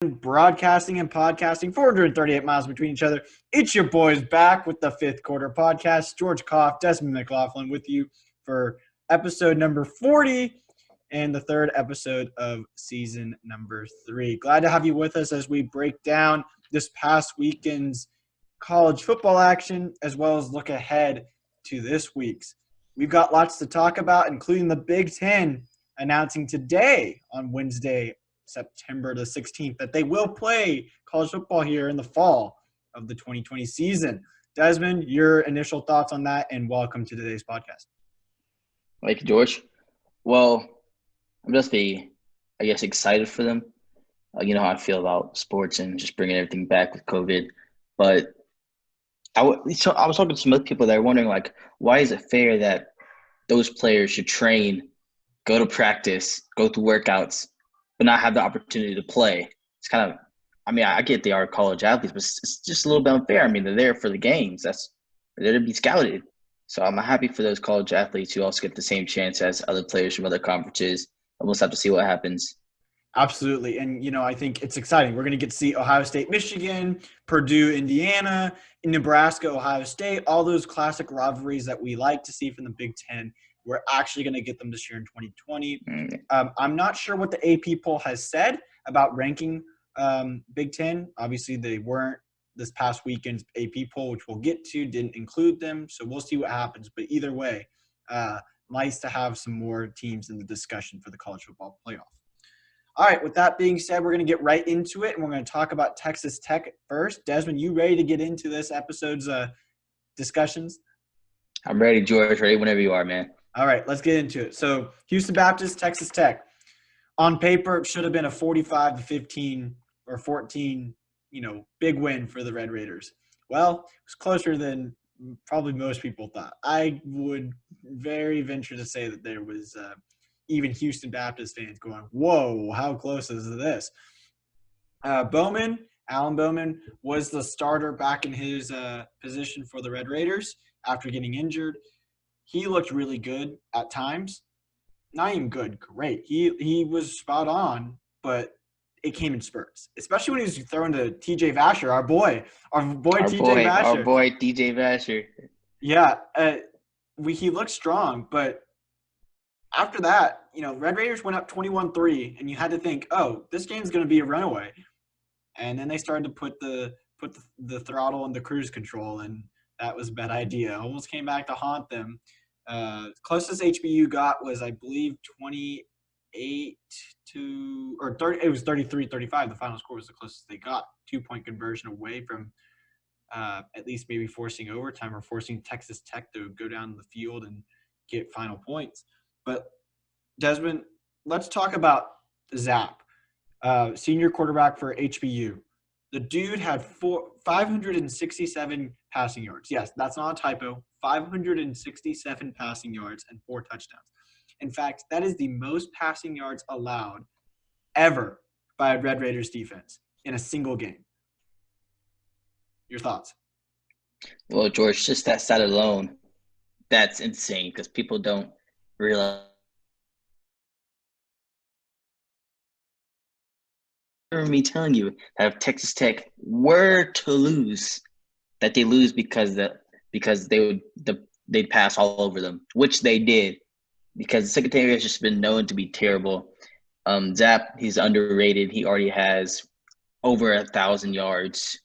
broadcasting and podcasting 438 miles between each other. It's your boys back with the fifth quarter podcast. George Koff, Desmond McLaughlin with you for episode number 40 and the third episode of season number 3. Glad to have you with us as we break down this past weekend's college football action as well as look ahead to this week's. We've got lots to talk about, including the Big Ten announcing today on Wednesday, September the 16th, that they will play college football here in the fall of the 2020 season. Desmond, your initial thoughts on that, and welcome to today's podcast. Thank you, George. Well, I'm just excited for them. You know how I feel about sports and just bringing everything back with COVID. But I was talking to some other people that are wondering, like, why is it fair that those players should train, go to practice, go through workouts, but not have the opportunity to play? It's kind of – I get they are college athletes, but it's just a little bit unfair. They're there for the games. They're there to be scouted. So I'm happy for those college athletes who also get the same chance as other players from other conferences. And we'll just have to see what happens. Absolutely. And, I think it's exciting. We're going to get to see Ohio State, Michigan, Purdue, Indiana, Nebraska, Ohio State, all those classic rivalries that we like to see from the Big Ten. We're actually going to get them this year in 2020. I'm not sure what the AP poll has said about ranking Big Ten. Obviously, they weren't this past weekend's AP poll, which we'll get to, didn't include them. So we'll see what happens. But either way, nice to have some more teams in the discussion for the college football playoff. All right, with that being said, we're going to get right into it, and we're going to talk about Texas Tech first. Desmond, you ready to get into this episode's discussions? I'm ready, George. Ready whenever you are, man. All right, let's get into it. So, Houston Baptist, Texas Tech. On paper, it should have been a 45-15 or 14, big win for the Red Raiders. Well, it was closer than probably most people thought. I would very venture to say that there was even Houston Baptist fans going, whoa, how close is this? Alan Bowman, was the starter back in his position for the Red Raiders after getting injured. He looked really good at times. Not even good, great. He was spot on, but it came in spurts, especially when he was throwing to TJ Vasher, our boy TJ Vasher. Our boy TJ Vasher. Yeah, he looked strong, but after that, Red Raiders went up 21-3, and you had to think, oh, this game's going to be a runaway. And then they started to put the throttle on the cruise control, and that was a bad idea. Almost came back to haunt them. Closest HBU got was, I believe, 28 to – or 30. It was 33-35. The final score was the closest they got. 2-point conversion away from at least maybe forcing overtime or forcing Texas Tech to go down the field and get final points. But, Desmond, let's talk about Zap, senior quarterback for HBU. The dude had 567 passing yards. Yes, that's not a typo. 567 passing yards and 4 touchdowns. In fact, that is the most passing yards allowed ever by a Red Raiders defense in a single game. Your thoughts? Well, George, just that stat alone, that's insane because people don't realize. I remember me telling you that if Texas Tech were to lose, that they lose because they'd pass all over them, which they did, because the secondary has just been known to be terrible. Zap, he's underrated. He already has over 1,000 yards.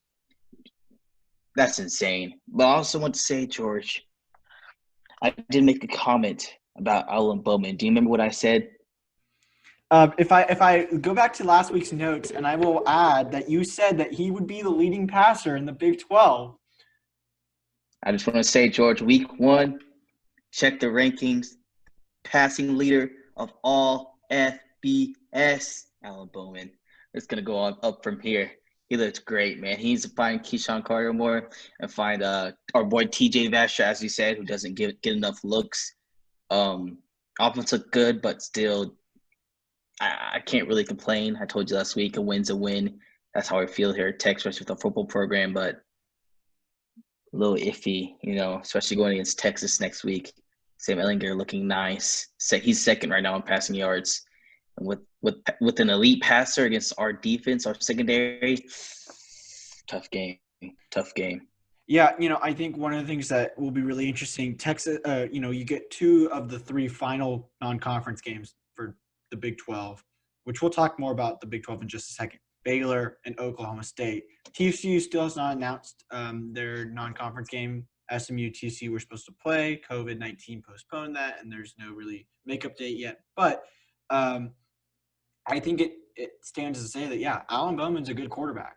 That's insane. But I also want to say, George, I did make a comment about Alan Bowman. Do you remember what I said? If I go back to last week's notes, and I will add that you said that he would be the leading passer in the Big 12. I just want to say, George, week 1, check the rankings. Passing leader of all FBS, Alan Bowman. It's going to go on up from here. He looks great, man. He needs to find Keyshawn Carter more and find our boy TJ Vasher, as you said, who doesn't get enough looks. Offense looked good, but still, I can't really complain. I told you last week, a win's a win. That's how I feel here at Tech, especially with the football program, but a little iffy, especially going against Texas next week. Sam Ellinger looking nice. He's second right now in passing yards. And with with an elite passer against our defense, our secondary. Tough game. Tough game. Yeah, I think one of the things that will be really interesting, Texas, you get 2 of the 3 final non-conference games for the Big 12, which we'll talk more about the Big 12 in just a second. Baylor and Oklahoma State. TCU still has not announced their non-conference game. SMU, TCU were supposed to play. COVID-19 postponed that, and there's no really makeup date yet. But I think it stands to say that, yeah, Alan Bowman's a good quarterback.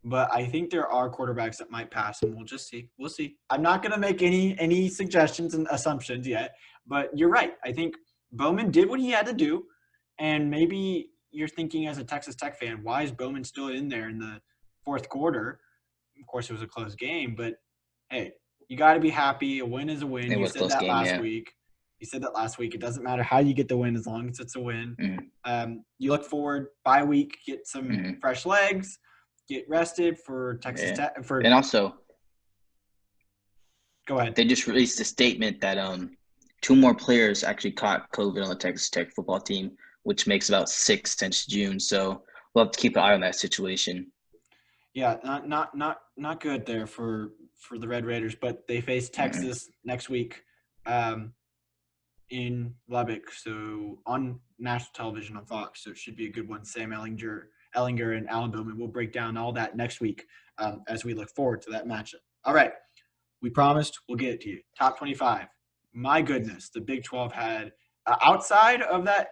But I think there are quarterbacks that might pass, and we'll just see. We'll see. I'm not going to make any suggestions and assumptions yet, but you're right. I think Bowman did what he had to do, and maybe you're thinking as a Texas Tech fan, why is Bowman still in there in the fourth quarter? Of course, it was a close game, but hey, you got to be happy. A win is a win. It You was a said close that game, last yeah. week. You said that last week. It doesn't matter how you get the win as long as it's a win. You look forward, bye week, get some fresh legs. Get rested for Texas Tech. And also, Go ahead. They just released a statement that 2 more players actually caught COVID on the Texas Tech football team, which makes about 6 since June. So we'll have to keep an eye on that situation. Yeah, not good there for the Red Raiders, but they face Texas next week in Lubbock, so on national television on Fox. So it should be a good one. Sam Ellinger and Alan Bowman will break down all that next week as we look forward to that matchup. All right. We promised we'll get it to you. Top 25. My goodness, the Big 12 had outside of that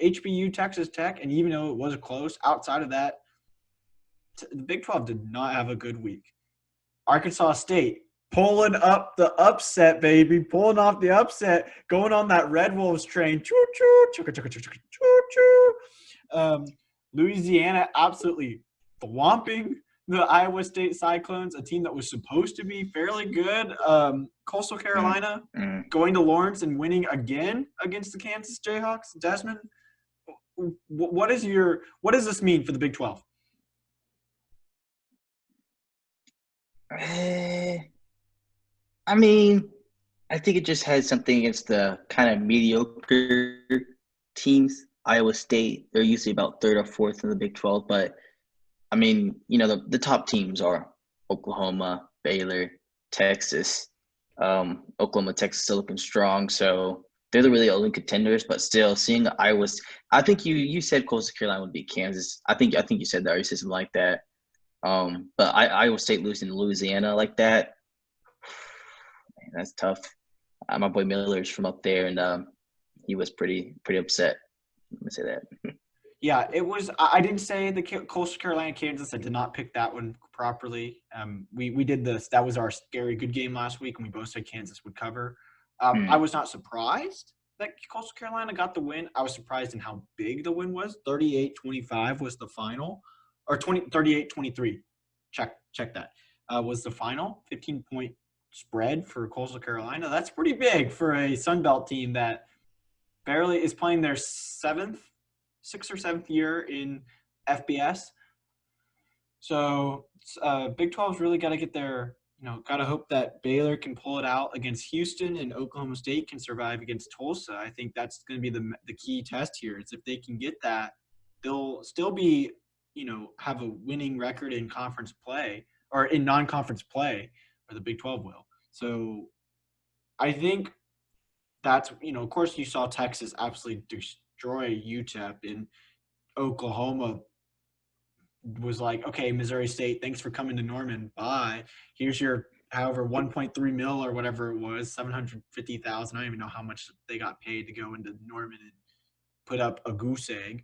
HBU Texas Tech, and even though it was close, outside of that, the Big 12 did not have a good week. Arkansas State pulling up the upset, baby, pulling off the upset, going on that Red Wolves train. Choo choo, choo choo choo choo choo choo. Louisiana absolutely thwomping the Iowa State Cyclones, a team that was supposed to be fairly good. Coastal Carolina going to Lawrence and winning again against the Kansas Jayhawks. Desmond, what does this mean for the Big 12? I mean, I think it just has something against the kind of mediocre teams. Iowa State, they're usually about 3rd or 4th in the Big 12, but I mean, the top teams are Oklahoma, Baylor, Texas. Oklahoma, Texas still looking strong, so they're the really only contenders. But still, seeing Iowa, I think you said Coastal Carolina would beat Kansas. I think you said that or you said something like that. But Iowa State losing to Louisiana like that, man, that's tough. My boy Miller's from up there, and he was pretty upset. Let me say that. Yeah, it was. I didn't say the Coastal Carolina Kansas. I did not pick that one properly. We did this. That was our scary good game last week, and we both said Kansas would cover. I was not surprised that Coastal Carolina got the win. I was surprised in how big the win was. 38-25 was the final, or 38-23. Check that. Was the final 15-point spread for Coastal Carolina? That's pretty big for a Sun Belt team that barely is playing their 6th or 7th year in FBS. So Big 12's really got to get their, got to hope that Baylor can pull it out against Houston and Oklahoma State can survive against Tulsa. I think that's going to be the key test here. Is if they can get that, they'll still be, have a winning record in conference play or in non-conference play, or the Big 12 will. So I think that's, of course you saw Texas absolutely destroy UTEP, and Oklahoma was like, okay, Missouri State, thanks for coming to Norman. Bye. Here's your however 1.3 mil or whatever it was, 750,000. I don't even know how much they got paid to go into Norman and put up a goose egg.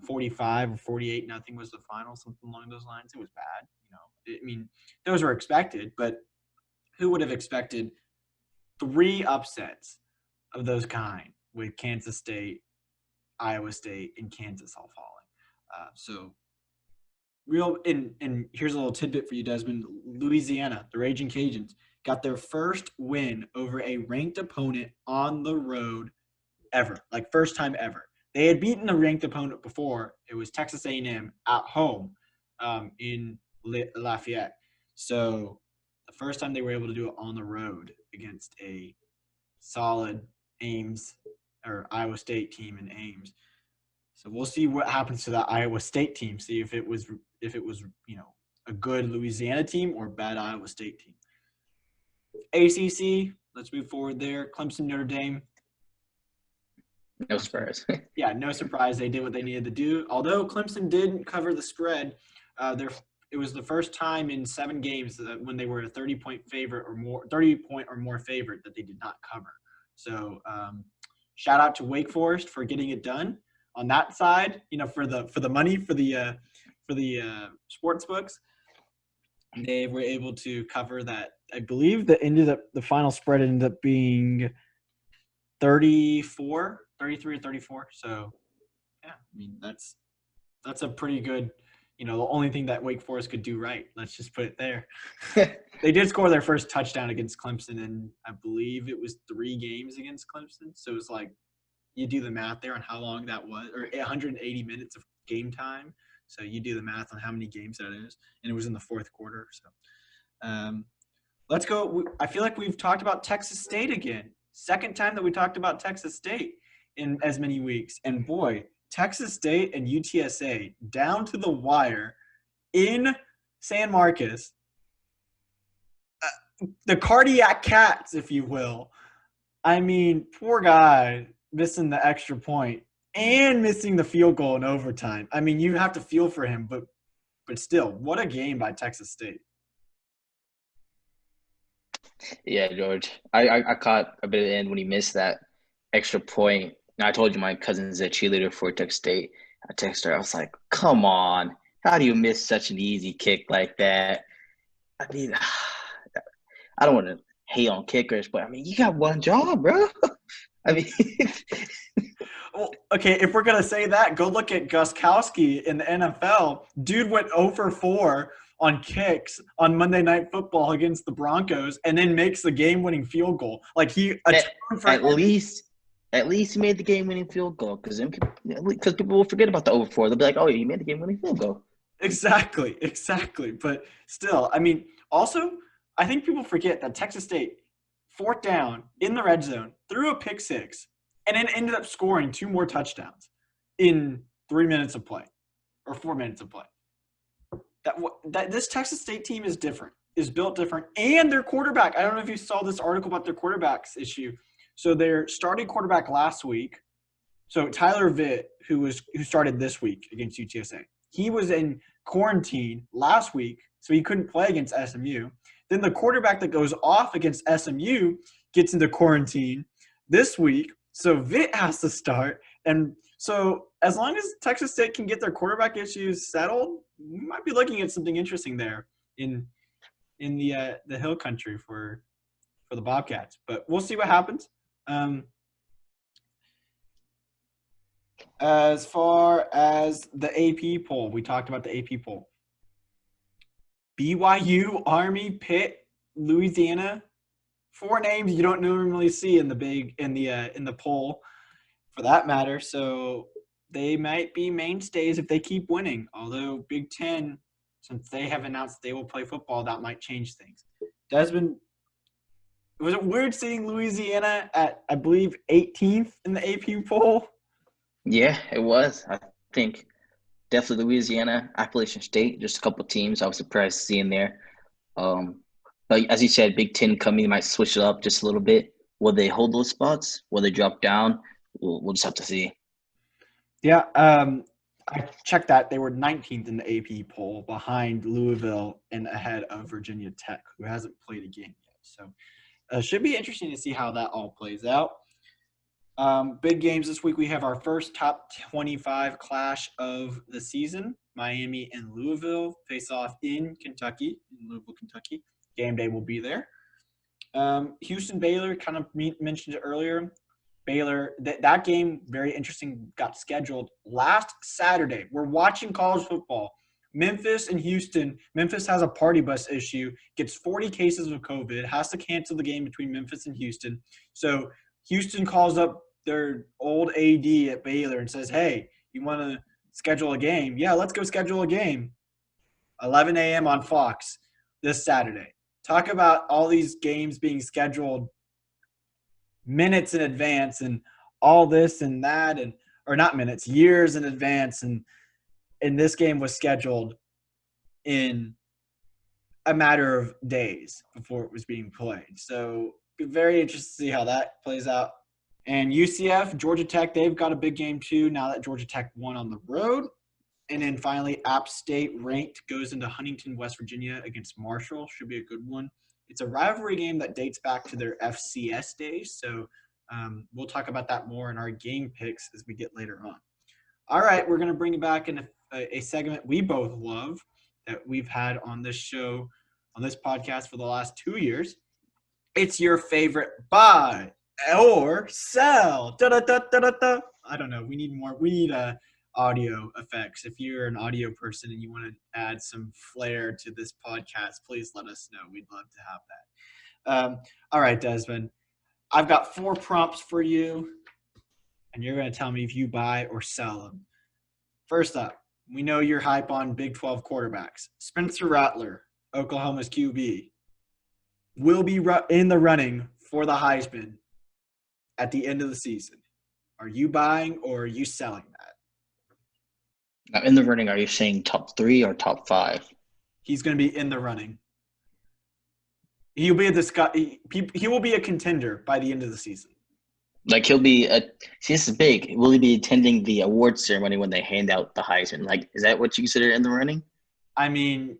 45 or 48 nothing was the final, something along those lines. It was bad. I mean, those were expected, but who would have expected 3 upsets of those kind with Kansas State, Iowa State, and Kansas all falling? So and here's a little tidbit for you, Desmond. Louisiana, the Raging Cajuns, got their first win over a ranked opponent on the road ever, like first time ever. They had beaten a ranked opponent before. It was Texas A&M at home in Lafayette. So the first time they were able to do it on the road against a solid Ames or Iowa State team in Ames. So we'll see what happens to that Iowa State team. See if it was a good Louisiana team or a bad Iowa State team. ACC. Let's move forward there. Clemson, Notre Dame. No surprise. Yeah, no surprise. They did what they needed to do. Although Clemson did cover the spread, it was the first time in 7 games when they were a 30-point favorite or more, 30-point or more favorite that they did not cover. So shout out to Wake Forest for getting it done on that side. For the money for the sports books, they were able to cover that. I believe the final spread ended up being 33 or 34. So yeah, I mean that's a pretty good. The only thing that Wake Forest could do right. Let's just put it there. They did score their first touchdown against Clemson, and I believe it was 3 games against Clemson. So it was like you do the math there on how long that was, or 180 minutes of game time. So you do the math on how many games that is, and it was in the 4th quarter. So let's go. I feel like we've talked about Texas State again. Second time that we talked about Texas State in as many weeks, and boy. Texas State and UTSA down to the wire in San Marcos. The cardiac cats, if you will. I mean, poor guy missing the extra point and missing the field goal in overtime. I mean, you have to feel for him, but still, what a game by Texas State. Yeah, George. I caught a bit of the end when he missed that extra point. I told you my cousin's a cheerleader for Texas State. I texted her. I was like, come on. How do you miss such an easy kick like that? I mean, I don't want to hate on kickers, but, I mean, you got one job, bro. I mean – Well, okay, if we're going to say that, go look at Gostkowski in the NFL. Dude went 0 for 4 on kicks on Monday Night Football against the Broncos and then makes the game-winning field goal. Like he – At least he made the game-winning field goal because people will forget about the over 4. They'll be like, oh, he made the game-winning field goal. Exactly. But still, I mean, also, I think people forget that Texas State, 4th down in the red zone, threw a pick 6, and then ended up scoring 2 more touchdowns in 3 minutes of play or 4 minutes of play. That this Texas State team is built different, and their quarterback. I don't know if you saw this article about their quarterback's issue. So their starting quarterback last week, so Tyler Vitt, who started this week against UTSA, he was in quarantine last week, so he couldn't play against SMU. Then the quarterback that goes off against SMU gets into quarantine this week, so Vitt has to start. And so as long as Texas State can get their quarterback issues settled, we might be looking at something interesting there in the Hill Country for the Bobcats. But we'll see what happens. As far as the AP poll, we talked about the AP poll. BYU, Army, Pitt, Louisiana, 4 names you don't normally see in the poll, for that matter. So they might be mainstays if they keep winning. Although Big Ten, since they have announced they will play football, that might change things. Desmond. Was it weird seeing Louisiana at, I believe, 18th in the AP poll? Yeah, it was. I think definitely Louisiana, Appalachian State, just a couple teams I was surprised seeing there. But as you said, Big Ten coming might switch it up just a little bit. Will they hold those spots? Will they drop down? We'll just have to see. Yeah, I checked that. They were 19th in the AP poll, behind Louisville and ahead of Virginia Tech, who hasn't played a game yet. So should be interesting to see how that all plays out. Big games this week. We have our first top 25 clash of the season. Miami and Louisville face off in Louisville, Kentucky. Game day will be there. Houston, Baylor, kind of mentioned it earlier. Baylor, that game, very interesting, got scheduled last Saturday. We're watching college football. Memphis and Houston. Memphis has a party bus issue, gets 40 cases of COVID, has to cancel the game between Memphis and Houston. So Houston calls up their old AD at Baylor and says, hey, you want to schedule a game? Yeah, let's go schedule a game. 11 a.m. on Fox this Saturday. Talk about all these games being scheduled minutes in advance and all this and that. And or not minutes, years in advance. And this game was scheduled in a matter of days before it was being played. So very interested to see how that plays out. And UCF, Georgia Tech, they've got a big game too now that Georgia Tech won on the road. And then finally, App State ranked goes into Huntington, West Virginia against Marshall. Should be a good one. It's a rivalry game that dates back to their FCS days. So we'll talk about that more in our game picks as we get later on. All right, we're going to bring back in a segment we both love that we've had on this show, on this podcast for the last 2 years. It's your favorite buy or sell. Da, da, da, da, da, da. I don't know. We need more. We need audio effects. If you're an audio person and you want to add some flair to this podcast, please let us know. We'd love to have that. All right, Desmond. I've got 4 prompts for you, and you're going to tell me if you buy or sell them. First up, we know you're hype on Big 12 quarterbacks. Spencer Rattler, Oklahoma's QB, will be in the running for the Heisman at the end of the season. Are you buying or are you selling that? Now, in the running, are you saying top 3 or top 5? He's going to be in the running. He'll be he will be a contender by the end of the season. Like he'll be see, this is big. Will he be attending the award ceremony when they hand out the Heisman? Like, is that what you consider in the running? I mean,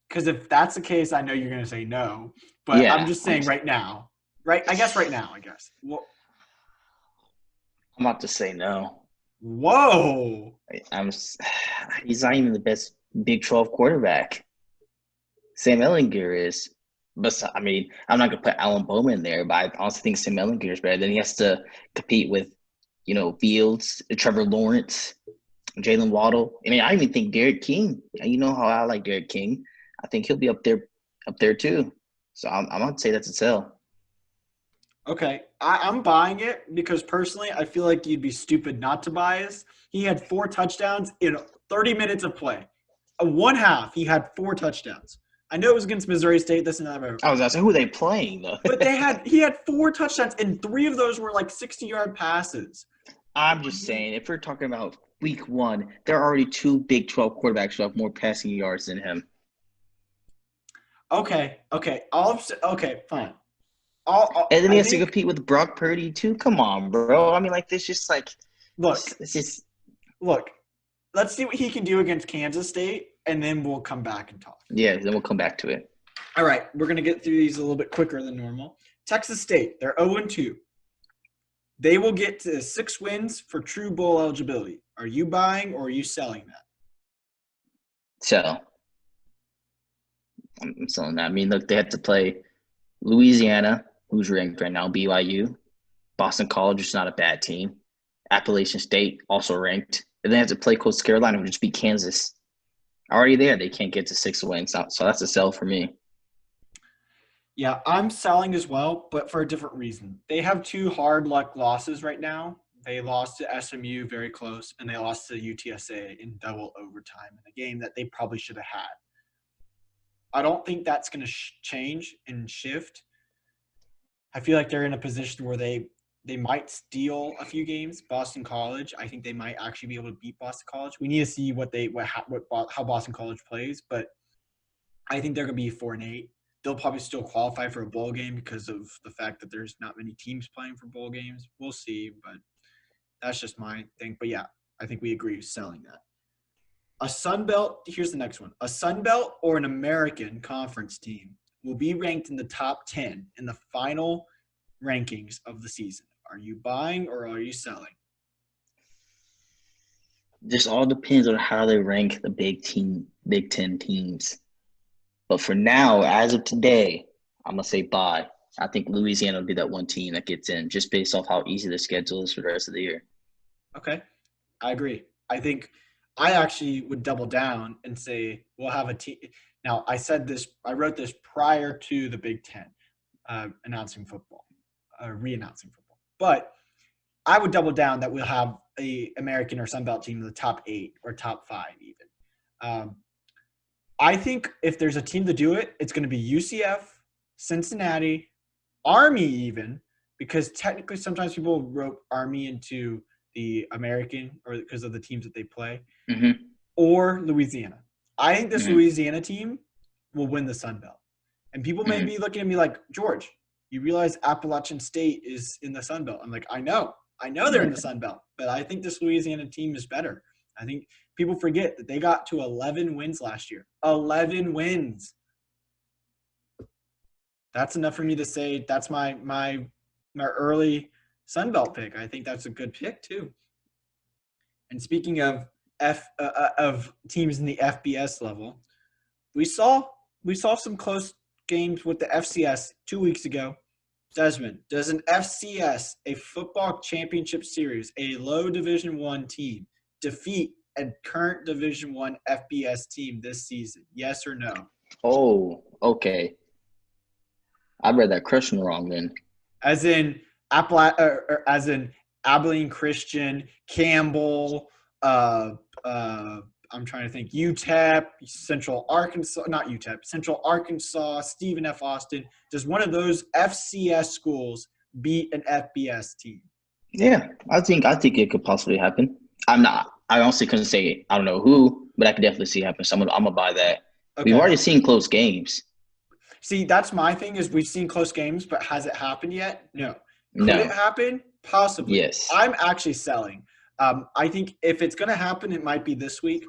because if that's the case, I know you're going to say no. But yeah, I'm just saying right now. Right? I guess right now, Well, I'm about to say no. Whoa. He's not even the best Big 12 quarterback. Sam Ehlinger is. But I mean, I'm not gonna put Alan Bowman in there, but I honestly think Sam Ehlinger is better. Then he has to compete with, Fields, Trevor Lawrence, Jalen Waddle. I mean, I even think Derek King. You know how I like Derek King. I think he'll be up there too. So I'm gonna say that's a sell. Okay, I'm buying it because personally, I feel like you'd be stupid not to buy this. He had 4 touchdowns in 30 minutes of play. One half, he had 4 touchdowns. I know it was against Missouri State, this and that. I was asking, who are they playing, though? But he had 4 touchdowns, and 3 of those were like 60-yard passes. I'm just saying, if we're talking about week 1, there are already 2 Big 12 quarterbacks who have more passing yards than him. Okay, fine. And then he has to compete with Brock Purdy, too? Come on, bro. I mean, like, this just like – Look, let's see what he can do against Kansas State, and then we'll come back and talk. Yeah, then we'll come back to it. All right, we're going to get through these a little bit quicker than normal. Texas State, they're 0-2. They will get to 6 wins for true bowl eligibility. Are you buying or are you selling that? Sell. I'm selling that. I mean, look, they have to play Louisiana, who's ranked right now, BYU. Boston College is not a bad team. Appalachian State, also ranked. And they have to play Coastal Carolina, who just beat Kansas. Already there, they can't get to 6 wins. So that's a sell for me. Yeah, I'm selling as well, but for a different reason. They have 2 hard luck losses right now. They lost to SMU very close, and they lost to UTSA in double overtime in a game that they probably should have had. I don't think that's going to change and shift. I feel like they're in a position where they might steal a few games. Boston College, I think they might actually be able to beat Boston College. We need to see how Boston College plays, but I think they're going to be 4-8. They'll probably still qualify for a bowl game because of the fact that there's not many teams playing for bowl games. We'll see, but that's just my thing. But yeah, I think we agree selling that. A Sun Belt, here's the next one. A Sun Belt or an American Conference team will be ranked in the top 10 in the final rankings of the season. Are you buying or are you selling? This all depends on how they rank the Big 10 teams. But for now, as of today, I'm going to say buy. I think Louisiana will be that one team that gets in just based off how easy the schedule is for the rest of the year. Okay. I agree. I think I actually would double down and say we'll have a team. Now, I wrote this prior to the Big 10 re-announcing football. But I would double down that we'll have a American or Sun Belt team in the top 8 or top 5 even. I think if there's a team to do it, it's going to be UCF, Cincinnati, Army even, because technically sometimes people rope Army into the American, or because of the teams that they play, Mm-hmm. or Louisiana. I think this Mm-hmm. Louisiana team will win the Sun Belt. And people may Mm-hmm. be looking at me like, George, you realize Appalachian State is in the Sun Belt. I'm like, I know they're in the Sun Belt, but I think this Louisiana team is better. I think people forget that they got to 11 wins last year. 11 wins. That's enough for me to say that's my early Sun Belt pick. I think that's a good pick too. And speaking of of teams in the FBS level, we saw some close games with the FCS 2 weeks ago. Desmond, does an FCS, a football championship series, a low Division I team, defeat a current Division I FBS team this season? Yes or no? Oh, okay. I read that question wrong then. As in as in Abilene Christian, Campbell, I'm trying to think, UTEP, Central Arkansas, not UTEP, Central Arkansas, Stephen F. Austin. Does one of those FCS schools beat an FBS team? Yeah, I think it could possibly happen. I honestly couldn't say I don't know who, but I could definitely see it happen. So I'm gonna buy that. We've Okay. already seen close games. See, that's my thing is we've seen close games, but has it happened yet? No. Could it No. happen? Possibly. Yes. I'm actually selling. I think if it's going to happen, it might be this week.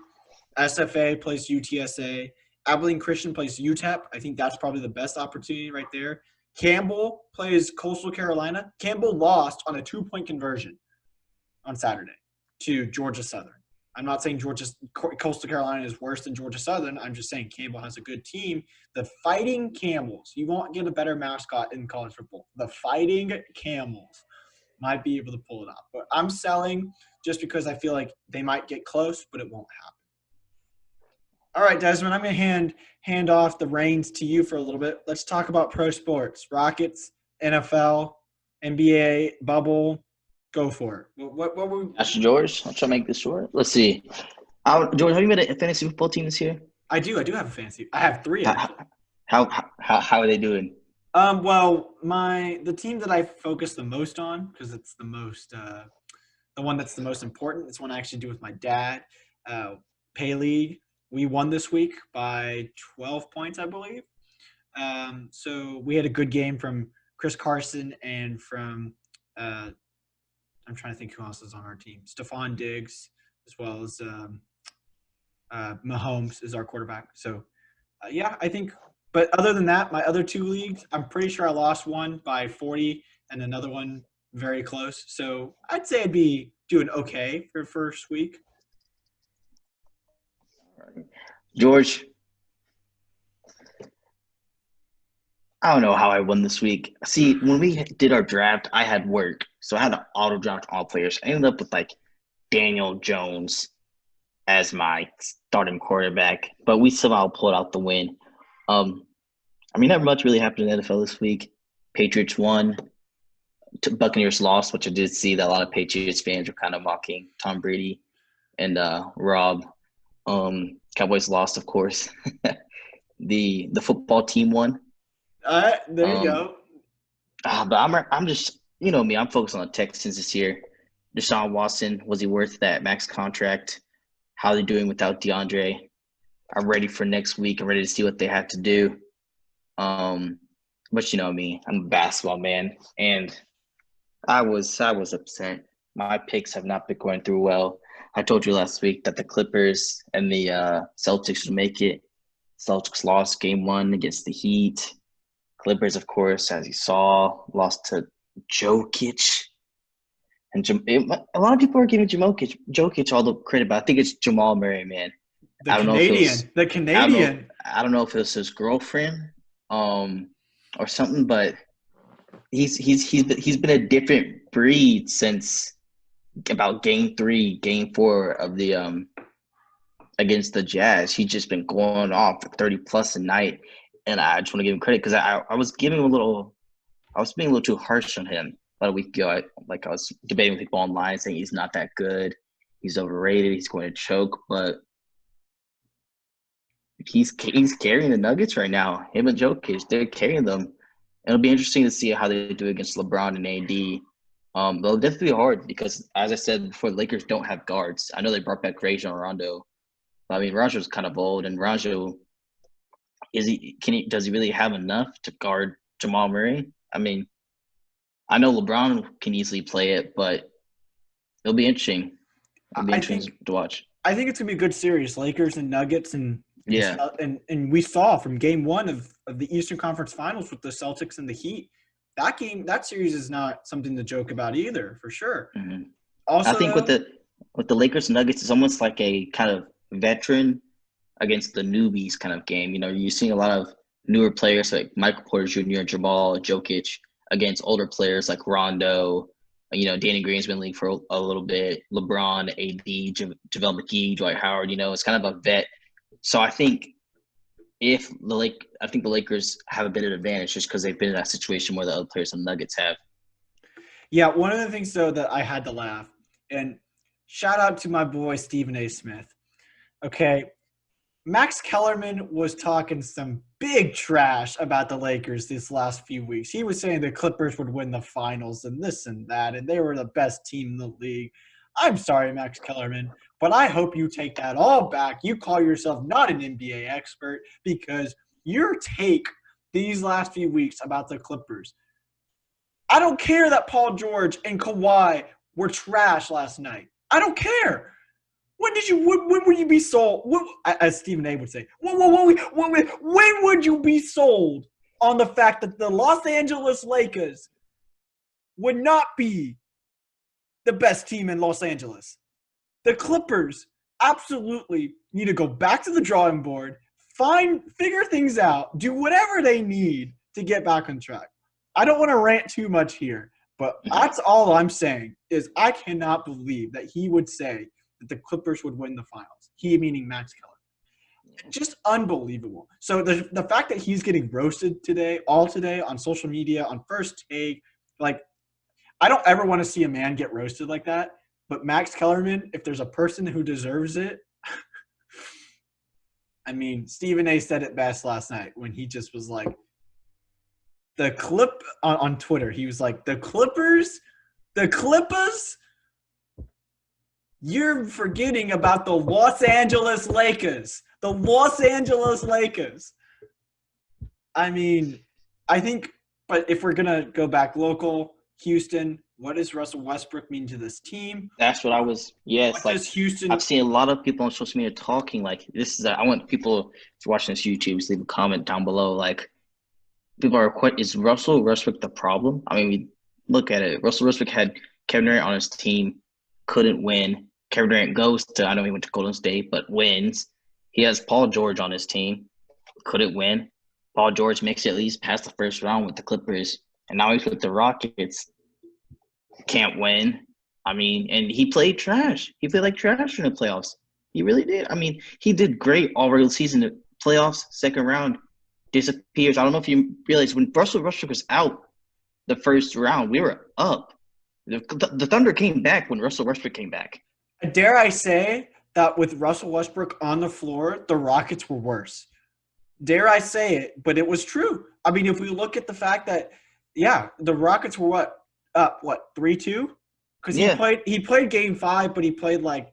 SFA plays UTSA. Abilene Christian plays UTEP. I think that's probably the best opportunity right there. Campbell plays Coastal Carolina. Campbell lost on a 2-point conversion on Saturday to Georgia Southern. I'm not saying Coastal Carolina is worse than Georgia Southern. I'm just saying Campbell has a good team. The Fighting Camels. You won't get a better mascot in college football. The Fighting Camels might be able to pull it off. But I'm selling just because I feel like they might get close, but it won't happen. All right, Desmond, I'm going to hand off the reins to you for a little bit. Let's talk about pro sports. Rockets, NFL, NBA, bubble. Go for it. What were That's George. I'll try to make this short. Let's see. George, have you made a fantasy football team this year? I do have a fantasy. I have 3 How actually. how are they doing? Well, the team that I focus the most on, because it's the one that's the most important. It's one I actually do with my dad. Pay League. We won this week by 12 points, I believe. So we had a good game from Chris Carson and from I'm trying to think who else is on our team. Stephon Diggs, as well as Mahomes is our quarterback. So yeah, I think. But other than that, my other 2 leagues, I'm pretty sure I lost one by 40 and another one very close. So I'd say I'd be doing okay for first week. George, I don't know how I won this week. See, when we did our draft, I had work, so I had to auto draft all players. I ended up with like Daniel Jones as my starting quarterback, but we somehow pulled out the win. Not much really happened in the NFL this week. Patriots won. Buccaneers lost, which I did see that a lot of Patriots fans were kind of mocking Tom Brady and Rob. Cowboys lost, of course. The football team won. All right, there you Um, go. but I'm just me. I'm focused on the Texans this year. Deshaun Watson, was he worth that max contract? How are they doing without DeAndre? I'm ready for next week. I'm ready to see what they have to do. But you know me, I'm a basketball man, and I was upset. My picks have not been going through well. I told you last week that the Clippers and the Celtics would make it. Celtics lost game 1 against the Heat. Clippers, of course, as you saw, lost to Jokic. And a lot of people are giving Jokic all the credit, but I think it's Jamal Murray, man. The I don't know if it was Canadian. The Canadian. I don't know if it was his girlfriend, or something, but he's been a different breed since about game 3, game 4 of the against the Jazz. He's just been going off for 30 plus a night, and I just want to give him credit because I was being a little too harsh on him about a week ago. I was debating with people online saying he's not that good, he's overrated, he's going to choke, but he's carrying the Nuggets right now. Him and Jokic, they're carrying them. It'll be interesting to see how they do against LeBron and AD. They'll definitely be hard because, as I said before, the Lakers don't have guards. I know they brought back Rajon Rondo. But, I mean, Ranjo's kind of old, and Ranjo does he really have enough to guard Jamal Murray? I mean, I know LeBron can easily play it, but it'll be interesting. It'll be I interesting think to watch. I think it's gonna be a good series, Lakers and Nuggets, Yeah. and we saw from game one of the Eastern Conference Finals with the Celtics and the Heat. That series is not something to joke about either, for sure. hmm I Also, think with though, the Lakers and Nuggets, it's almost like a kind of veteran against the newbies kind of game. You know, you're seeing a lot of newer players like Michael Porter Jr., Jamal, Jokic against older players like Rondo. You know, Danny Green's been in the league for a little bit. LeBron, AD, JaVale McGee, Dwight Howard. You know, it's kind of a vet. So I think the Lakers have a bit of advantage just because they've been in that situation where the other players and Nuggets have. yeah, one of the things though that I had to laugh, and shout out to my boy Stephen A. Smith. Okay, Max Kellerman was talking some big trash about the Lakers these last few weeks. He was saying the Clippers would win the finals and this and that, and they were the best team in the league. I'm sorry, Max Kellerman, but I hope you take that all back. You call yourself not an NBA expert because your take these last few weeks about the Clippers. I don't care that Paul George and Kawhi were trash last night. I don't care. When would you be sold? As Stephen A would say, when would you be sold on the fact that the Los Angeles Lakers would not be the best team in Los Angeles? The Clippers absolutely need to go back to the drawing board, figure things out, do whatever they need to get back on track. I don't want to rant too much here, but that's all I'm saying is I cannot believe that he would say that the Clippers would win the finals. He meaning Max Keller. Just unbelievable. So the fact that he's getting roasted today on social media, on First Take, like I don't ever want to see a man get roasted like that. But Max Kellerman, if there's a person who deserves it, I mean, Stephen A said it best last night when he just was like, the clip on Twitter, he was like, the Clippers, you're forgetting about the Los Angeles Lakers. The Los Angeles Lakers. I mean, I think, but if we're going to go back local, Houston, what does Russell Westbrook mean to this team? That's what I was. Yes, What like does Houston? I've seen a lot of people on social media talking like this is. I want people to watch this YouTube to leave a comment down below. Like people are quite. Is Russell Westbrook the problem? I mean, we look at it. Russell Westbrook had Kevin Durant on his team, couldn't win. Kevin Durant goes to. I know he went to Golden State, but wins. He has Paul George on his team, couldn't win. Paul George makes it at least past the first round with the Clippers, and now he's with the Rockets. Can't win. I mean, and he played trash. He played like trash in the playoffs. He really did. I mean, he did great all regular season. The playoffs, second round, disappears. I don't know if you realize when Russell Westbrook was out the first round, we were up. The Thunder came back when Russell Westbrook came back. Dare I say that with Russell Westbrook on the floor, the Rockets were worse. Dare I say it, but it was true. I mean, if we look at the fact that, yeah, the Rockets were up 3-2? Because he played game 5, but he played like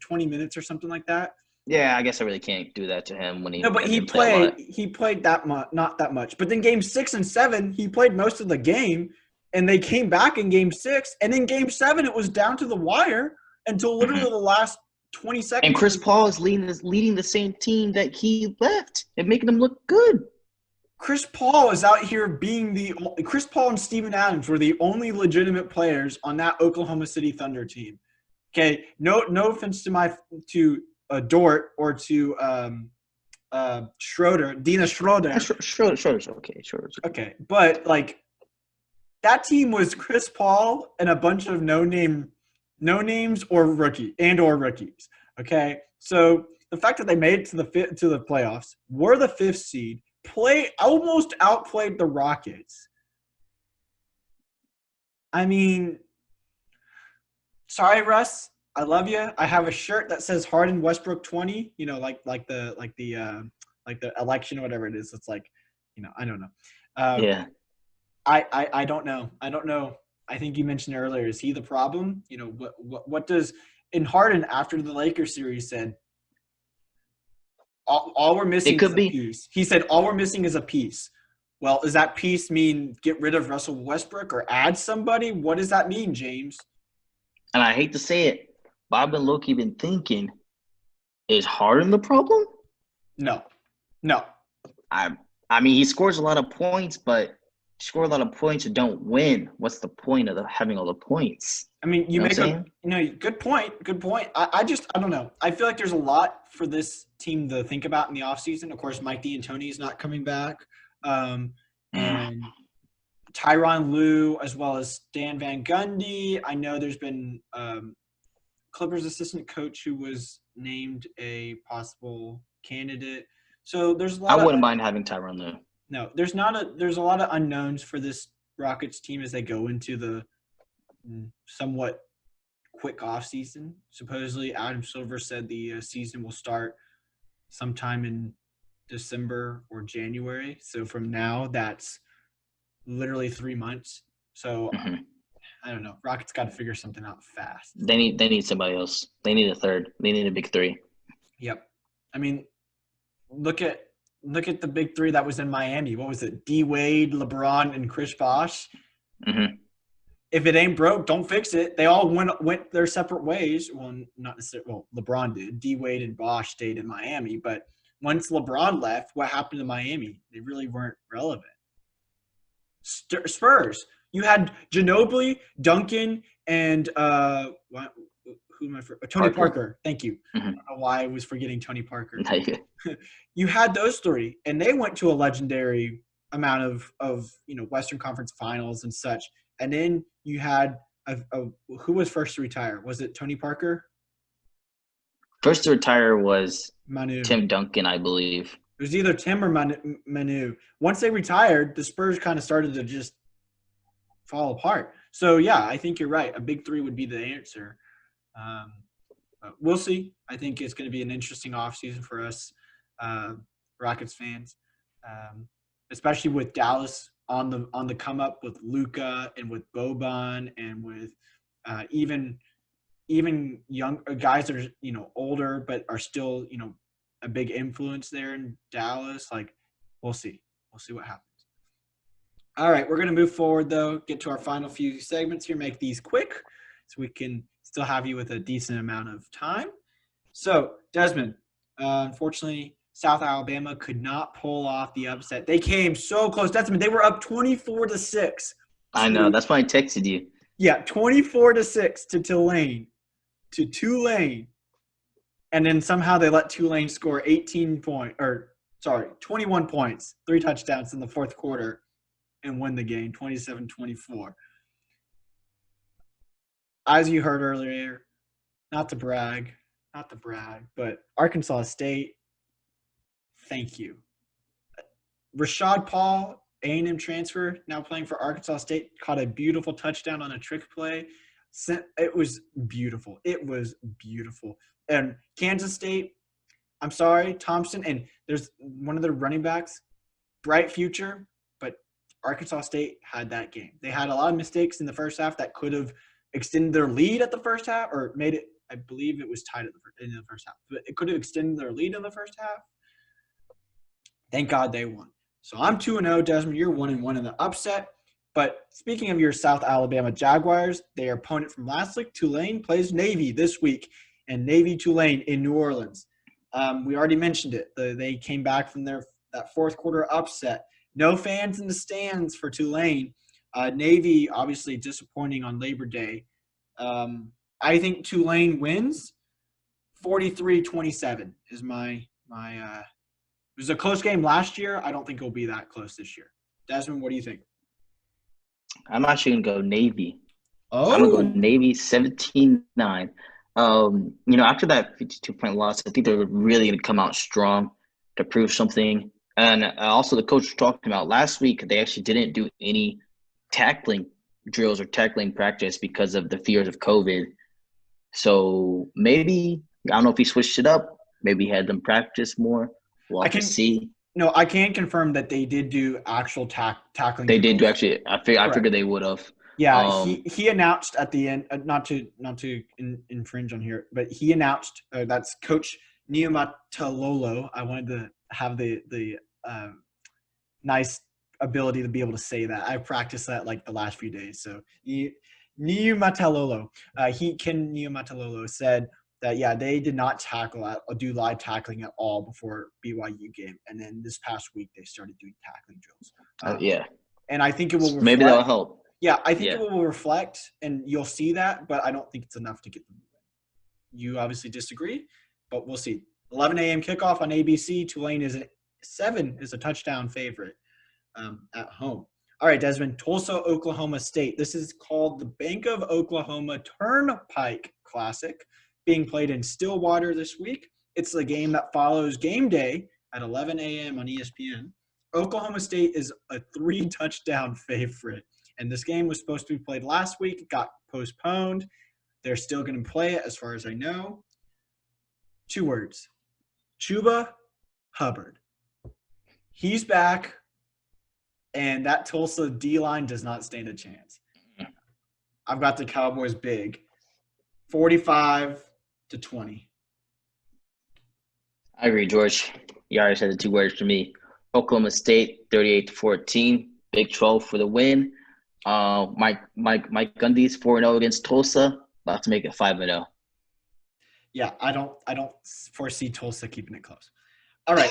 20 minutes or something like that. Yeah, I guess I really can't do that to him when he No, but he played that much, not that much. But then game 6 and 7, he played most of the game, and they came back in game 6, and in game 7 it was down to the wire until literally the last 20 seconds. And Chris Paul is leading the same team that he left and making them look good. Chris Paul is out here being Chris Paul and Steven Adams were the only legitimate players on that Oklahoma City Thunder team. Okay, no offense to Dort or to Schroeder, Dina Schroeder. Yeah, Schroeder's okay. Okay, but like that team was Chris Paul and a bunch of no names or rookies. Okay, so the fact that they made it to the playoffs, were the 5th seed, almost outplayed the Rockets. I mean, sorry, Russ. I love you. I have a shirt that says Harden Westbrook 20. You know, like the election or whatever it is. It's like, you know, I don't know. Yeah. I don't know. I don't know I think you mentioned earlier, is he the problem? You know, what does – and Harden, after the Lakers series, said, all we're It missing is could a be, piece. He said, all we're missing is a piece. Well, does that piece mean get rid of Russell Westbrook or add somebody? What does that mean, James? and I hate to say it, but I've been low-key been thinking, is Harden the problem? No. No. I I mean, he scores a lot of points, but score a lot of points and don't win. What's the point of having all the points? I mean, You you know what I'm make a saying? good point. Good point. I don't know. I feel like there's a lot for this team to think about in the offseason. Of course, Mike D'Antoni is not coming back. Mm. And Tyronn Lue, as well as Stan Van Gundy. I know there's been Clippers assistant coach who was named a possible candidate. So there's a I lot of wouldn't mind having Tyronn Lue. no. There's a lot of unknowns for this Rockets team as they go into the somewhat quick off season. Supposedly, Adam Silver said the season will start sometime in December or January. So from now, that's literally 3 months. So Mm-hmm. I don't know. Rockets got to figure something out fast. They need somebody else. They need a third. They need a big three. Yep. I mean, look at the big three that was in Miami. What was it? D Wade, LeBron, and Chris Bosh. Mm-hmm. If it ain't broke, don't fix it. They all went their separate ways. Well, not necessarily. Well, LeBron did. D Wade and Bosh stayed in Miami, but once LeBron left, what happened to Miami? They really weren't relevant. Spurs. You had Ginobili, Duncan, and who am I for? Tony Parker. Thank you. Mm-hmm. I don't know why I was forgetting Tony Parker. Like, You had those three, and they went to a legendary amount of Western Conference Finals and such. And then you had who was first to retire? Was it Tony Parker? first to retire was Manu. Tim Duncan, I believe. It was either Tim or Manu. Once they retired, the Spurs kind of started to just fall apart. So, yeah, I think you're right. A big three would be the answer. But we'll see. I think it's going to be an interesting offseason for us Rockets fans, especially with Dallas on the come up with Luka and with Boban and with even young guys that are older but are still a big influence there in Dallas. Like, we'll see what happens. All right, we're going to move forward though, get to our final few segments here, make these quick so we can still have you with a decent amount of time. So, Desmond, unfortunately, South Alabama could not pull off the upset. They came so close. Desmond, they were up 24-6. I know. That's why I texted you. Yeah, 24-6 to Tulane. And then somehow they let Tulane score 21 points, 3 touchdowns in the fourth quarter and win the game, 27-24. As you heard earlier, not to brag, but Arkansas State, thank you. Rashad Paul, A&M transfer, now playing for Arkansas State, caught a beautiful touchdown on a trick play. It was beautiful. And Kansas State, I'm sorry, Thompson, and there's one of their running backs, bright future, but Arkansas State had that game. They had a lot of mistakes in the first half that could have extended their lead at the first half or made it, I believe it was tied in the first half, but it could have extended their lead in the first half. Thank God they won. So I'm 2-0, Desmond. You're 1-1 in the upset. But speaking of your South Alabama Jaguars, their opponent from last week, Tulane, plays Navy this week, and Navy-Tulane in New Orleans. We already mentioned it. They came back from that fourth quarter upset. No fans in the stands for Tulane. Navy, obviously disappointing on Labor Day. I think Tulane wins 43-27 is my it was a close game last year. I don't think it'll be that close this year. Desmond, what do you think? I'm actually going to go Navy. Oh. I'm going to go Navy 17-9. After that 52-point loss, I think they're really going to come out strong to prove something. And also the coach was talking about last week, they actually didn't do any tackling drills or tackling practice because of the fears of COVID. So maybe, I don't know if he switched it up. Maybe he had them practice more. We'll have to see. No, I can confirm that they did do actual tackling. They did do actually. I figured they would have. Yeah, he announced at the end, not to infringe on here, but he announced that's Coach Niumatalolo. I wanted to have the nice ability to be able to say that. I practiced that like the last few days. So Niumatalolo, Ken Niumatalolo said that they did not do live tackling at all before BYU game, and then this past week they started doing tackling drills. Yeah, and I think it will reflect. Maybe that'll help. Yeah, I think it will reflect, and you'll see that, but I don't think it's enough to get them. You obviously disagree, but we'll see. 11 a.m. kickoff on ABC. Tulane is a touchdown favorite at home. All right, Desmond, Tulsa, Oklahoma State. This is called the Bank of Oklahoma Turnpike Classic, being played in Stillwater this week. It's the game that follows game day at 11 a.m. on ESPN. Oklahoma State is a 3-touchdown favorite, and this game was supposed to be played last week. It got postponed. They're still going to play it as far as I know. 2 words. Chuba Hubbard. He's back, and that Tulsa D-line does not stand a chance. I've got the Cowboys big. 45-20. I agree, George. You already said the 2 words for me. Oklahoma State, 38-14. Big 12 for the win. Mike Gundy's 4-0 against Tulsa. About to make it 5-0. Yeah, I don't foresee Tulsa keeping it close. All right.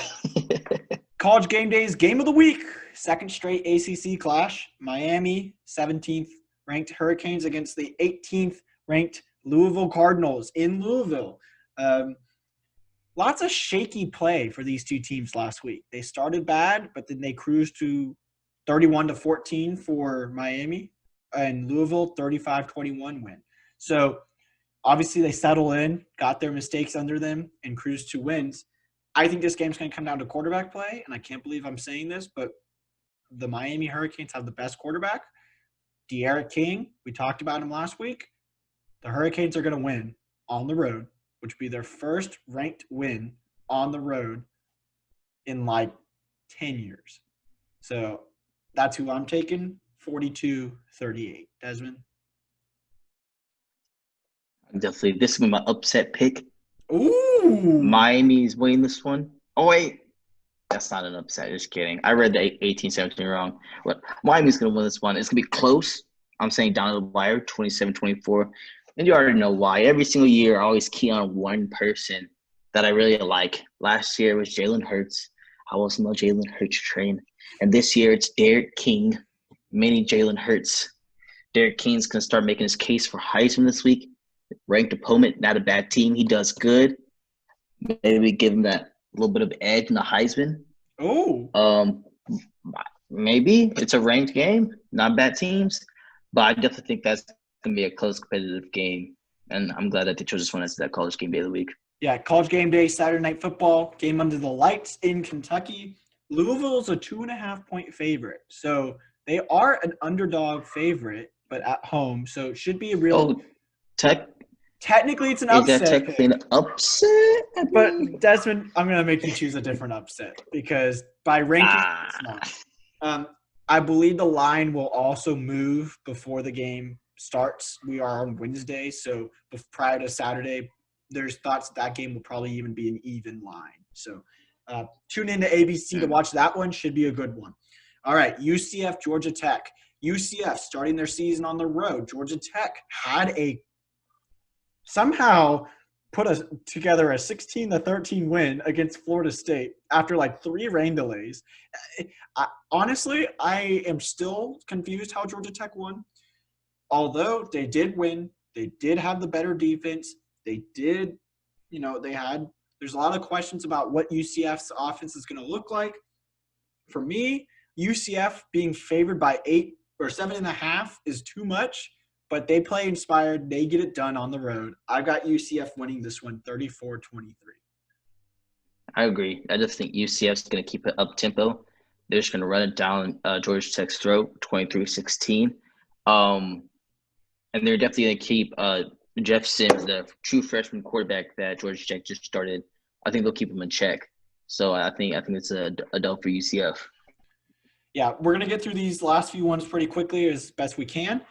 College game days, game of the week. Second straight ACC clash. Miami, 17th ranked Hurricanes against the 18th ranked Louisville Cardinals in Louisville. Lots of shaky play for these two teams last week. They started bad, but then they cruised to 31-14 for Miami, and Louisville 35-21 win. So obviously they settle in, got their mistakes under them, and cruised to wins. I think this game's going to come down to quarterback play, and I can't believe I'm saying this, but the Miami Hurricanes have the best quarterback. De'Aaron King, we talked about him last week. The Hurricanes are going to win on the road, which would be their first ranked win on the road in like 10 years. So that's who I'm taking, 42-38. Desmond? Definitely. This is my upset pick. Ooh. Miami's winning this one. Oh, wait. That's not an upset. Just kidding. I read the 18-17 wrong. But Miami's going to win this one. It's going to be close. I'm saying down to the wire, 27-24. And you already know why. Every single year, I always key on one person that I really like. Last year was Jalen Hurts. I was on the Jalen Hurts train. And this year, it's Derek King, mini Jalen Hurts. Derek King's going to start making his case for Heisman this week. Ranked opponent, not a bad team. He does good. Maybe we give him that little bit of edge in the Heisman. Oh. Maybe it's a ranked game, not bad teams, but I definitely think that's going to be a close, competitive game, and I'm glad that they chose this one as that college game day of the week. Yeah, college game day, Saturday night football, game under the lights in Kentucky. Louisville's a 2.5-point favorite, so they are an underdog favorite, but at home, so it should be a real. Technically, it's an upset. Is that technically an upset? But, Desmond, I'm going to make you choose a different upset because by ranking, it's not. I believe the line will also move before the game starts. We are on Wednesday, so prior to Saturday, there's thoughts that game will probably even be an even line. So tune in to ABC to watch that one. Should be a good one. All right, UCF, Georgia Tech. UCF starting their season on the road. Georgia Tech had somehow put together a 16-13 win against Florida State after like 3 rain delays. Honestly, I am still confused how Georgia Tech won. Although they did win, they did have the better defense. They did, there's a lot of questions about what UCF's offense is going to look like. For me, UCF being favored by 8 or 7.5 is too much. But they play inspired. They get it done on the road. I've got UCF winning this one 34-23. I agree. I just think UCF's going to keep it up-tempo. They're just going to run it down Georgia Tech's throat, 23-16. And they're definitely going to keep Jeff Sims, the true freshman quarterback that Georgia Tech just started. I think they'll keep him in check. So I think it's a dub for UCF. Yeah, we're going to get through these last few ones pretty quickly as best we can.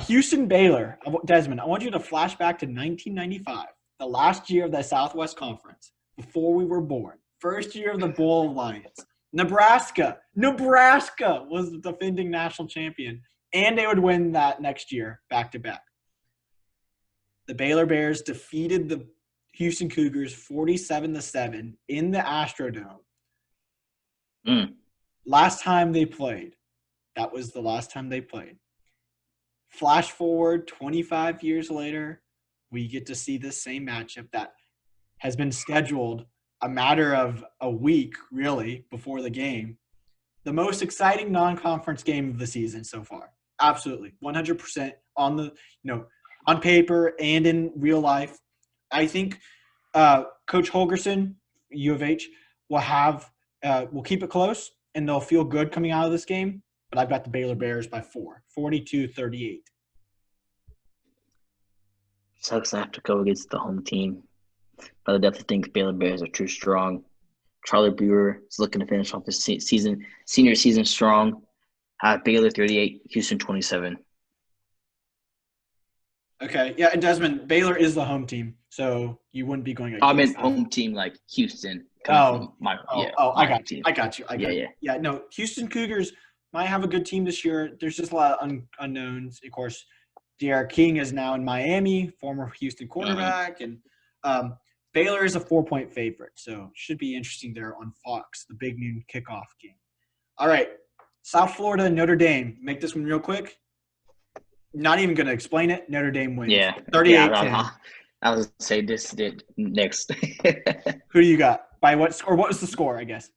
Houston Baylor. Desmond, I want you to flash back to 1995, the last year of the Southwest Conference, before we were born. First year of the Bowl Alliance. Nebraska was the defending national champion, and they would win that next year back to back. The Baylor Bears defeated the Houston Cougars 47-7 in the Astrodome. Last time they played. That was the last time they played. Flash forward 25 years later, we get to see this same matchup that has been scheduled a matter of a week, really, before the game. The most exciting non-conference game of the season so far. Absolutely. 100% on paper and in real life. I think Coach Holgerson, U of H, will keep it close, and they'll feel good coming out of this game. But I've got the Baylor Bears by 4, 42-38. Sucks I have to go against the home team. But I definitely think Baylor Bears are too strong. Charlie Brewer is looking to finish off his senior season strong. Baylor 38, Houston 27. Okay, yeah, and Desmond, Baylor is the home team, so you wouldn't be going against I meant home team like Houston. I got you. Yeah. Yeah, no, Houston Cougars might have a good team this year. There's just a lot of unknowns. Of course, D'Eriq King is now in Miami, former Houston quarterback, and Baylor is a 4-point favorite, so should be interesting there on Fox, the big noon kickoff game. All right, South Florida, Notre Dame. Make this one real quick. Not even going to explain it. Notre Dame wins. Yeah. 38-10. I was say this did next. Who do you got? By what score? What was the score, I guess?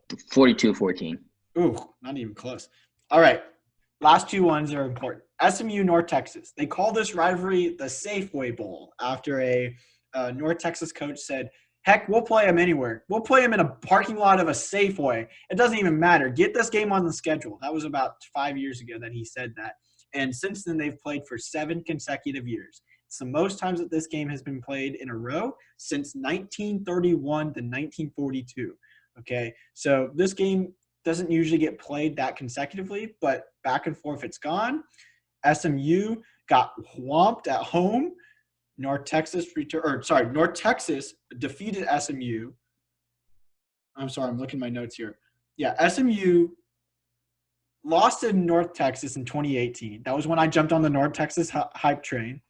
42-14. Ooh, not even close. All right. Last two ones are important. SMU, North Texas. They call this rivalry the Safeway Bowl after a North Texas coach said, heck, we'll play them anywhere. We'll play them in a parking lot of a Safeway. It doesn't even matter. Get this game on the schedule. That was about 5 years ago that he said that. And since then, they've played for 7 consecutive years. It's the most times that this game has been played in a row since 1931 to 1942. Okay, so this game doesn't usually get played that consecutively, but back and forth it's gone. SMU got whomped at home. North Texas defeated SMU. I'm sorry, I'm looking at my notes here. Yeah, SMU lost in North Texas in 2018. That was when I jumped on the North Texas hype train.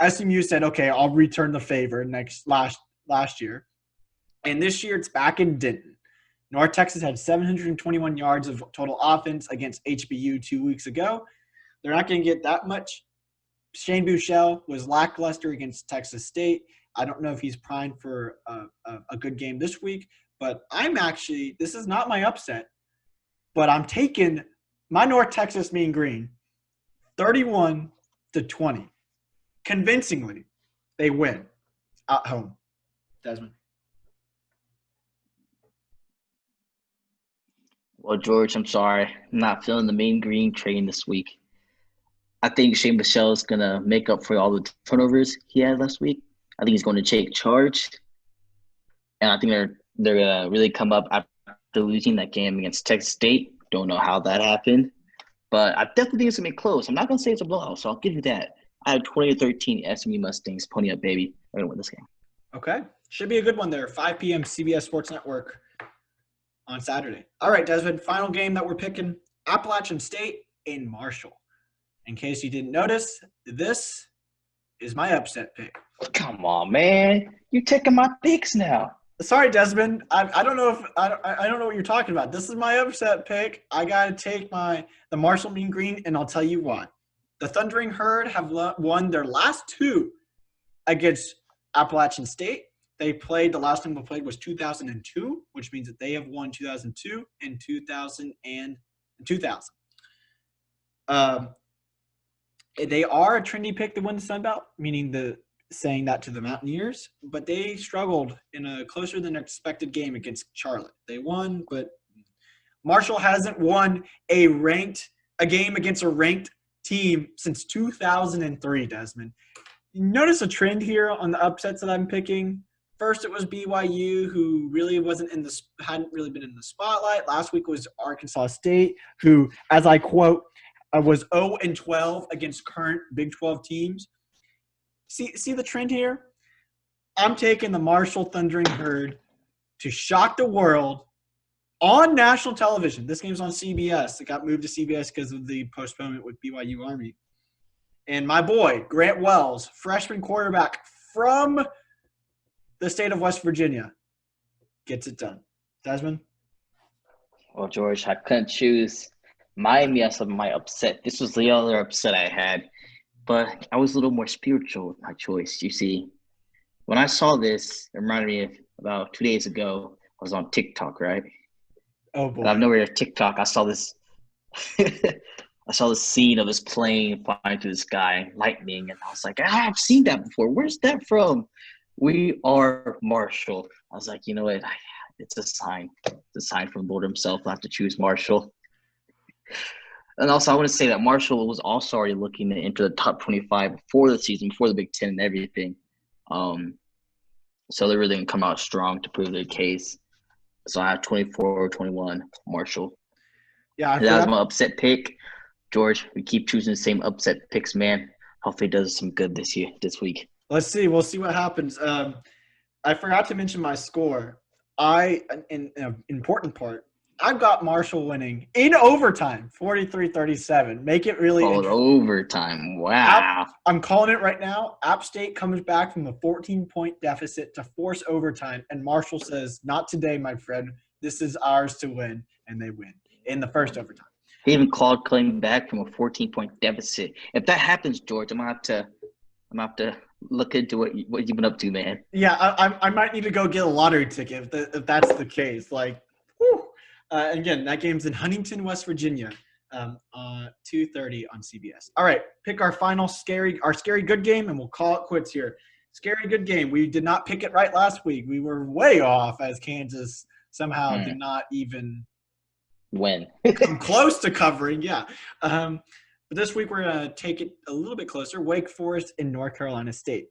SMU said, okay, I'll return the favor last year. And this year it's back in Denton. North Texas had 721 yards of total offense against HBU 2 weeks ago. They're not going to get that much. Shane Buechele was lackluster against Texas State. I don't know if he's primed for a good game this week, but this is not my upset, but I'm taking my North Texas Mean Green 31-20. Convincingly, they win at home. Desmond. Well, George, I'm sorry. I'm not feeling the Mean Green train this week. I think Shane Buechele is going to make up for all the turnovers he had last week. I think he's going to take charge. And I think they're going to really come up after losing that game against Texas State. Don't know how that happened. But I definitely think it's going to be close. I'm not going to say it's a blowout, so I'll give you that. I have 20-13 SMU Mustangs. Pony up, baby. They're going to win this game. Okay. Should be a good one there. 5 p.m. CBS Sports Network on Saturday. All right, Desmond, final game that we're picking, Appalachian State in Marshall. In case you didn't notice, this is my upset pick. Come on, man. You're taking my picks now. Sorry, Desmond. I don't know what you're talking about. This is my upset pick. I gotta take the Marshall Mean Green, and I'll tell you why. The Thundering Herd have won their last 2 against Appalachian State. The last time they played was 2002, which means that they have won 2002 and 2000. They are a trendy pick to win the Sun Belt, meaning saying that to the Mountaineers, but they struggled in a closer than expected game against Charlotte. They won, but Marshall hasn't won a game against a ranked team since 2003, Desmond. You notice a trend here on the upsets that I'm picking. First, it was BYU, who really hadn't really been in the spotlight. Last week was Arkansas State, who, as I quote, was 0-12 against current Big 12 teams. See the trend here? I'm taking the Marshall Thundering Herd to shock the world on national television. This game's on CBS. It got moved to CBS because of the postponement with BYU Army. And my boy, Grant Wells, freshman quarterback from the state of West Virginia, gets it done. Desmond? Well, George, I couldn't choose Miami as my upset. This was the other upset I had, but I was a little more spiritual with my choice. You see, when I saw this, it reminded me of about 2 days ago. I was on TikTok, right? Oh, boy. And I've nowhere TikTok. I saw this. I saw the scene of this plane flying through the sky, lightning, and I was like, I've seen that before. Where's that from? We are Marshall. I was like, you know what? It's a sign. It's a sign from the Lord himself. I have to choose Marshall. And also, I want to say that Marshall was also already looking to enter the top 25 before the season, before the Big Ten and everything. So they're really going to come out strong to prove their case. So I have 24-21 Marshall. Yeah, that was my upset pick. George, we keep choosing the same upset picks, man. Hopefully it does some good this week. Let's see. We'll see what happens. I forgot to mention my score. In an important part, I've got Marshall winning in overtime, 43-37. Make it really interesting. Overtime. Wow. I'm calling it right now. App State comes back from a 14-point deficit to force overtime, and Marshall says, not today, my friend. This is ours to win, and they win in the first overtime. He even called coming back from a 14-point deficit. If that happens, George, I'm gonna have to look into what you've been up to, man. Yeah, I might need to go get a lottery ticket if that's the case. Like, whew. Again, that game's in Huntington, West Virginia, 2:30 on CBS. All right, pick our final scary good game, and we'll call it quits here. Scary good game. We did not pick it right last week. We were way off as Kansas somehow did not even win. come close to covering. Yeah. But this week we're going to take it a little bit closer. Wake Forest and North Carolina State.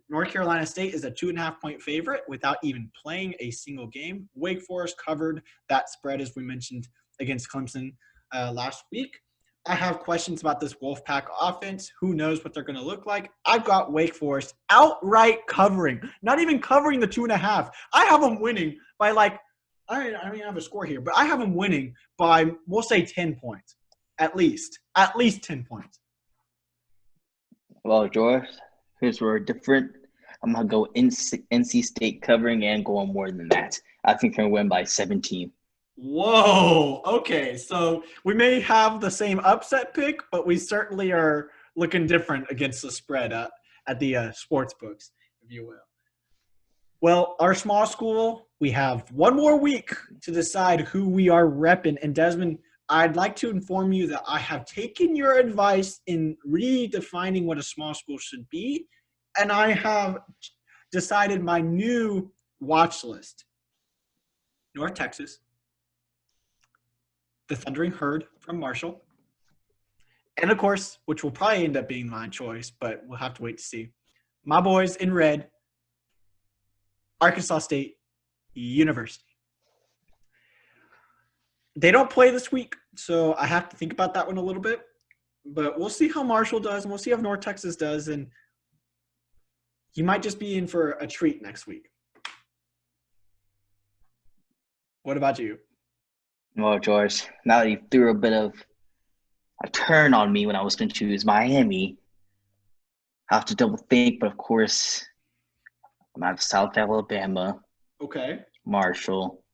North Carolina State is a 2.5-point favorite without even playing a single game. Wake Forest covered that spread, as we mentioned, against Clemson last week. I have questions about this Wolfpack offense. Who knows what they're going to look like? I've got Wake Forest outright covering, not even covering the 2.5. I have them winning by I don't even have a score here, but I have them winning by, we'll say, 10 points. At least 10 points. Well, George, here's where we're different. I'm going to go NC State covering and go on more than that. I think we're going to win by 17. Whoa. Okay, so we may have the same upset pick, but we certainly are looking different against the spread at the sports books, if you will. Well, our small school, we have one more week to decide who we are repping. And Desmond, I'd like to inform you that I have taken your advice in redefining what a small school should be, and I have decided my new watch list. North Texas, the Thundering Herd from Marshall, and of course, which will probably end up being my choice, but we'll have to wait to see. My boys in red, Arkansas State University. They don't play this week, so I have to think about that one a little bit. But we'll see how Marshall does, and we'll see how North Texas does, and you might just be in for a treat next week. What about you? Well, George, now that you threw a bit of a turn on me when I was going to choose Miami, I have to double think, but of course, I'm out of South Alabama. Okay. Marshall.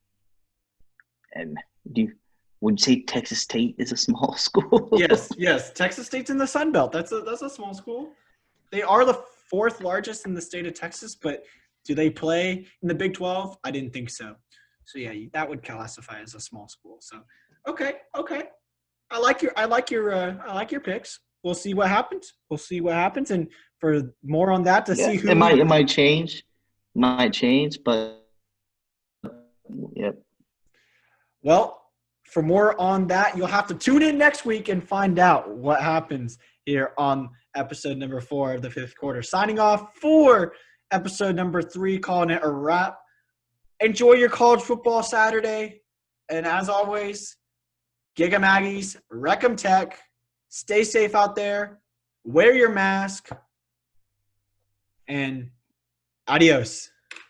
And would you say Texas State is a small school? Yes. Texas State's in the Sun Belt. That's a small school. They are the fourth largest in the state of Texas, but do they play in the Big 12? I didn't think so. So yeah, that would classify as a small school. So okay. I like your picks. We'll see what happens. And for more on that see who it might change. But yep. Well, for more on that, you'll have to tune in next week and find out what happens here on episode number 4 of the 5th quarter. Signing off for episode number 3, calling it a wrap. Enjoy your college football Saturday. And as always, Gig 'em Aggies, wreck 'em Tech. Stay safe out there. Wear your mask. And adios.